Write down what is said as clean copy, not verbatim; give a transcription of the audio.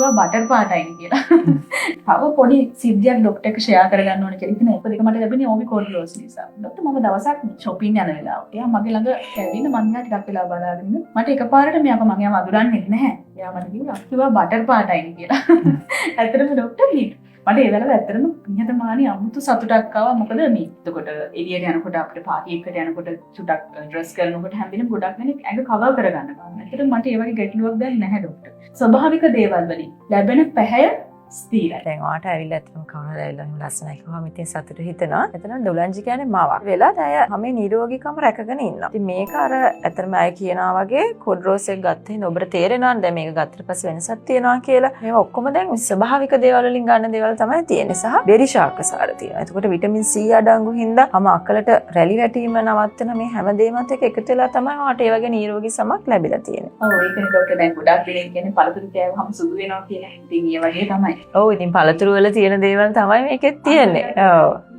කිව්වා බටර් පාටයිනේ කියලා. තව පොඩි සිද්ධියක් ડોක්ටර් එක ෂෙයා කරගන්න ඕනේ කියලා. ඉතින් ඒක දෙක මට ලැබෙන්නේ ඕමි කොල්රෝස් නිසා. ડોක්ටර් මම දවසක් shopping යන වෙලාවට එයා මගේ ළඟ ඇවිල්ලා මම එයා ටිකක් වෙලා බලාගෙන මට එකපාරට මම එයාව අඳුරන්නේ නැහැ. එයා මට කිව්වා බටර් පාටයිනේ කියලා. ඇත්තටම ડોක්ටර් මට ඒ වෙලාවට ඇත්තටම නිහතමානී අමුතු සතුටක් ආවා. මොකද මේ එතකොට එළියට යනකොට අපිට පාටි එකකට යනකොට චුටක් ඩ්‍රෙස් කරනකොට හැමදේම ගොඩක් වෙන එක කවර් කරගන්න ගන්න. ඒකට මට ඒ වගේ ගැටලුවක් දැන් නැහැ ડોක්ටර්. ස්වභාවික දේවල් වලින් ලැබෙන පැහැය ස්ථිරයි. දැන් ඔයාට ඇවිල්ලා ඇත්තටම කවුරුද ඇවිල්ලා එහෙම ලස්සනයි කිව්වම ඉතින් සතුට හිතෙනවා. එතන ඩොලන්ජි කියන්නේ මාවක්. වෙලාවට අය හැම නිරෝගීකම රැකගෙන ඉන්නවා. ඉතින් මේක අර ඇත්තටම අය කියනවා වගේ කොඩ්රෝස් එක ගත්තේ ඔබට තේරෙනවද දැන් මේක ගත්තට පස්සේ වෙනසක් තියෙනවා කියලා. මේවා ඔක්කොම දැන් ස්වභාවික දේවල් වලින් ගන්න දේවල් තමයි තියෙන්නේ සහ බෙරි ශාකසාර තියෙනවා. එතකොට විටමින් C අඩංගු හින්දා හැම අක්කලට රැලි වැටීම නවත්තන මේ හැම දෙයක්මත් එක්ක එකතු වෙලා තමයි ඔයාට ඒ වගේ නිරෝගී සමක් ලැබිලා තියෙන්නේ. ඔව් ඒකනේ ડોක්ටර් දැන් ගොඩක් දෙනෙක් කියන්නේ පළතුරු කෑවම සුදු වෙනවා කියලා. ඉතින් ඒ වගේ තමයි. ඔව් ඉතින් පළතුරු වල තියෙන දේවල් තමයි මේකෙත් තියෙන්නේ. ඔව්.